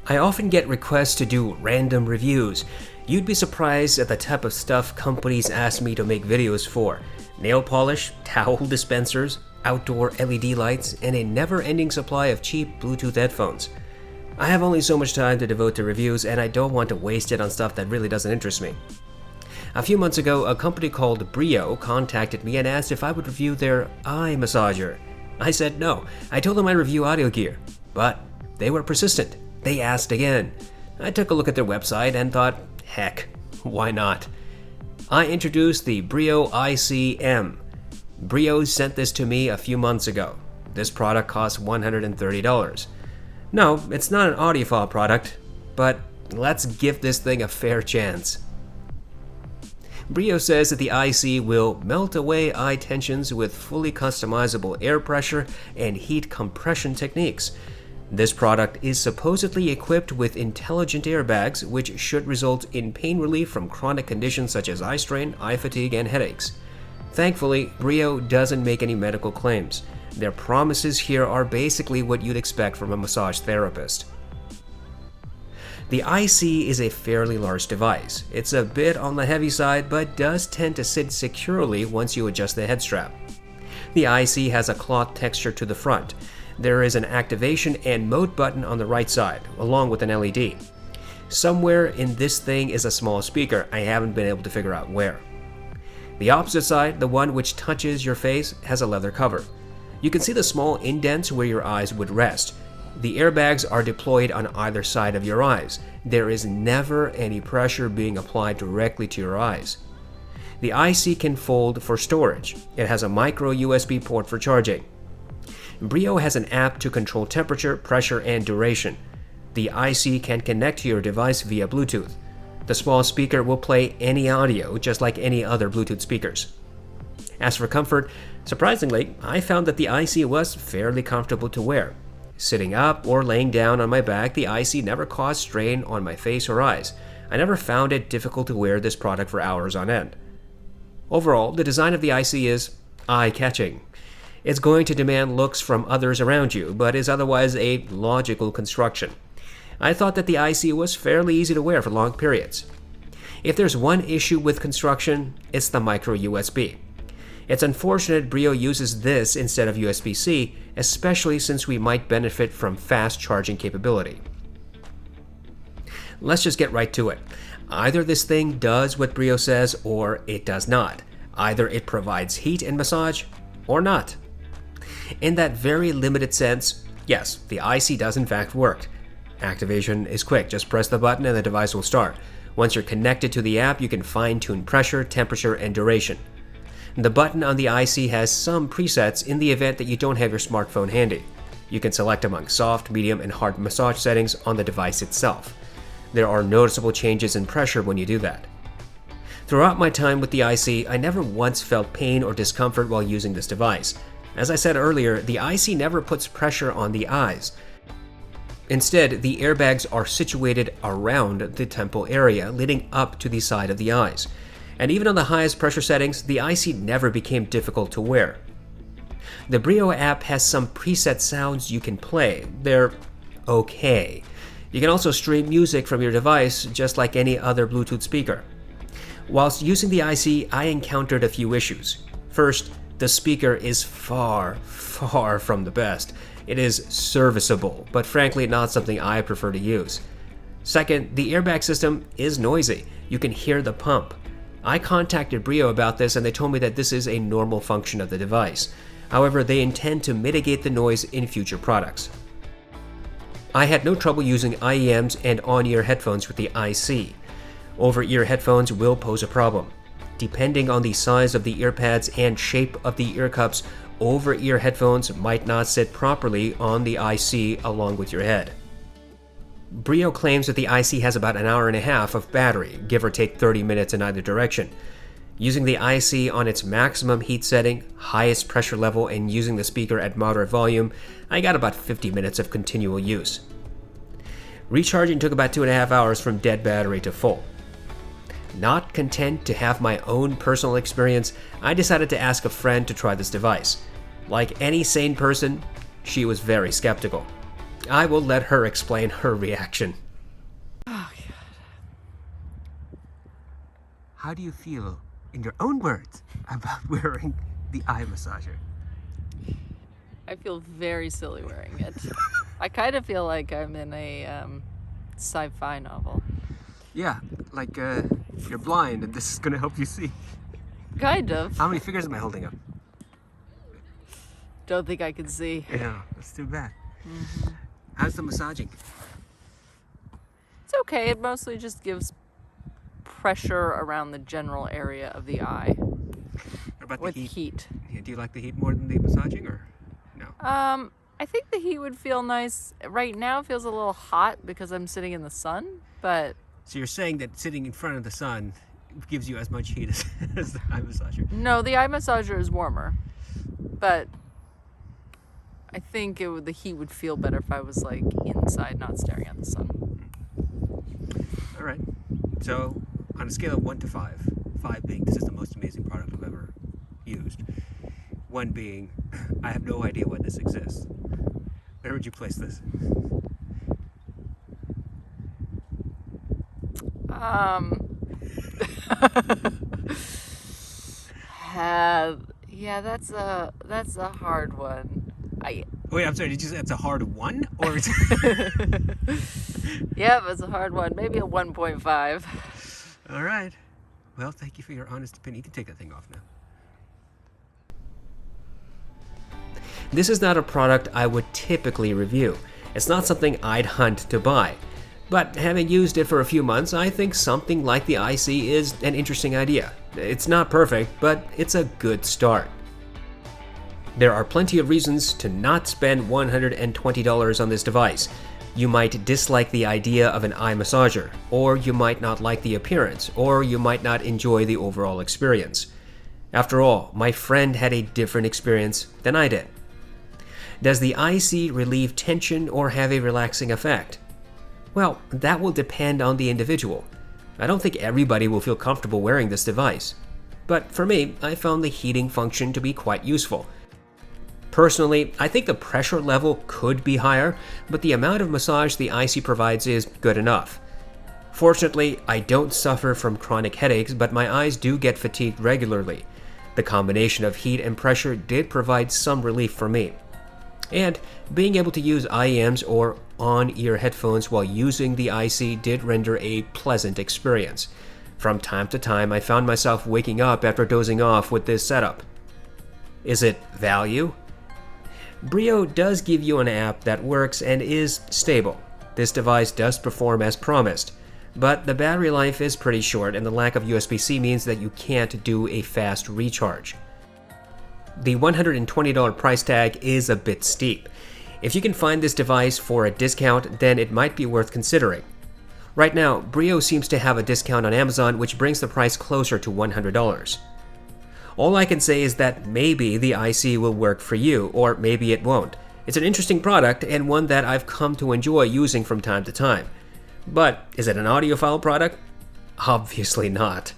I often get requests to do random reviews. You'd be surprised at the type of stuff companies ask me to make videos for. Nail polish, towel dispensers, outdoor LED lights, and a never-ending supply of cheap Bluetooth headphones. I have only so much time to devote to reviews, and I don't want to waste it on stuff that really doesn't interest me. A few months ago, a company called Breo contacted me and asked if I would review their eye massager. I said no. I told them I review audio gear. But they were persistent. They asked again. I took a look at their website and thought, heck, why not? I introduced the Breo iSeeM. Breo sent this to me a few months ago. This product costs $130. No, it's not an audiophile product, but let's give this thing a fair chance. Breo says that the iSee will melt away eye tensions with fully customizable air pressure and heat compression techniques. This product is supposedly equipped with intelligent airbags, which should result in pain relief from chronic conditions such as eye strain, eye fatigue, and headaches. Thankfully, Breo doesn't make any medical claims. Their promises here are basically what you'd expect from a massage therapist. The iSee is a fairly large device. It's a bit on the heavy side, but does tend to sit securely once you adjust the head strap. The iSee has a cloth texture to the front. There is an activation and mode button on the right side, along with an LED. Somewhere in this thing is a small speaker. I haven't been able to figure out where. The opposite side, the one which touches your face, has a leather cover. You can see the small indents where your eyes would rest. The airbags are deployed on either side of your eyes. There is never any pressure being applied directly to your eyes. The iSee can fold for storage. It has a micro USB port for charging. Breo has an app to control temperature, pressure, and duration. The iSee can connect to your device via Bluetooth. The small speaker will play any audio, just like any other Bluetooth speakers. As for comfort, surprisingly, I found that the iSee was fairly comfortable to wear. Sitting up or laying down on my back, the iSee never caused strain on my face or eyes. I never found it difficult to wear this product for hours on end. Overall, the design of the iSee is eye-catching. It's going to demand looks from others around you, but is otherwise a logical construction. I thought that the iSee was fairly easy to wear for long periods. If there's one issue with construction, it's the micro USB. It's unfortunate Breo uses this instead of USB-C, especially since we might benefit from fast charging capability. Let's just get right to it. Either this thing does what Breo says, or it does not. Either it provides heat and massage, or not. In that very limited sense, yes, the iSee does in fact work. Activation is quick, just press the button and the device will start. Once you're connected to the app, you can fine-tune pressure, temperature, and duration. The button on the iSee has some presets in the event that you don't have your smartphone handy. You can select among soft, medium, and hard massage settings on the device itself. There are noticeable changes in pressure when you do that. Throughout my time with the iSee, I never once felt pain or discomfort while using this device. As I said earlier, the iSee never puts pressure on the eyes. Instead, the airbags are situated around the temple area, leading up to the side of the eyes. And even on the highest pressure settings, the iSee never became difficult to wear. The Breo app has some preset sounds you can play. They're okay. You can also stream music from your device, just like any other Bluetooth speaker. Whilst using the iSee, I encountered a few issues. First, the speaker is far from the best. It is serviceable, but frankly not something I prefer to use. Second, the airbag system is noisy. You can hear the pump. I contacted Breo about this and they told me that this is a normal function of the device. However, they intend to mitigate the noise in future products. I had no trouble using IEMs and on-ear headphones with the iSee. Over-ear headphones will pose a problem. Depending on the size of the earpads and shape of the ear cups, over-ear headphones might not sit properly on the iSee along with your head. Breo claims that the iSee has about an hour and a half of battery, give or take 30 minutes in either direction. Using the iSee on its maximum heat setting, highest pressure level, and using the speaker at moderate volume, I got about 50 minutes of continual use. Recharging took about 2.5 hours from dead battery to full. Not content to have my own personal experience, I decided to ask a friend to try this device. Like any sane person, she was very skeptical. I will let her explain her reaction. Oh, God. How do you feel, in your own words, about wearing the eye massager? I feel very silly wearing it. I kind of feel like I'm in a sci-fi novel. Yeah, like you're blind and this is gonna help you see. Kind of. How many fingers am I holding up? Don't think I can see. Yeah, that's too bad. How's the massaging? It's okay. It mostly just gives pressure around the general area of the eye What about with the heat? heat. Yeah, do you like the heat more than the massaging, or no? I think the heat would feel nice. Right now it feels a little hot because I'm sitting in the sun, but So you're saying that sitting in front of the sun gives you as much heat as the eye massager? no, the eye massager is warmer. But I think the heat would feel better if I was like inside, not staring at the sun. All right. So on a scale of 1 to 5, 5 being this is the most amazing product I've ever used, 1 being I have no idea why this exists, where would you place this? Yeah, that's a hard one. Wait, I'm sorry. Did you say it's a hard 1 or? Yeah, it's a hard one. Maybe a 1.5. All right. Well, thank you for your honest opinion. You can take that thing off now. This is not a product I would typically review. It's not something I'd hunt to buy. But having used it for a few months, I think something like the iSee is an interesting idea. It's not perfect, but it's a good start. There are plenty of reasons to not spend $120 on this device. You might dislike the idea of an eye massager, or you might not like the appearance, or you might not enjoy the overall experience. After all, my friend had a different experience than I did. Does the iSee relieve tension or have a relaxing effect? Well, that will depend on the individual. I don't think everybody will feel comfortable wearing this device. But for me, I found the heating function to be quite useful. Personally, I think the pressure level could be higher, but the amount of massage the iSee provides is good enough. Fortunately, I don't suffer from chronic headaches, but my eyes do get fatigued regularly. The combination of heat and pressure did provide some relief for me. And being able to use IEMs or on-ear headphones while using the iSee did render a pleasant experience. From time to time, I found myself waking up after dozing off with this setup. Is it value? Breo does give you an app that works and is stable. This device does perform as promised, but the battery life is pretty short and the lack of USB-C means that you can't do a fast recharge. The $120 price tag is a bit steep. If you can find this device for a discount, then it might be worth considering. Right now, Breo seems to have a discount on Amazon which brings the price closer to $100. All I can say is that maybe the iSee will work for you, or maybe it won't. It's an interesting product and one that I've come to enjoy using from time to time. But is it an audiophile product? Obviously not.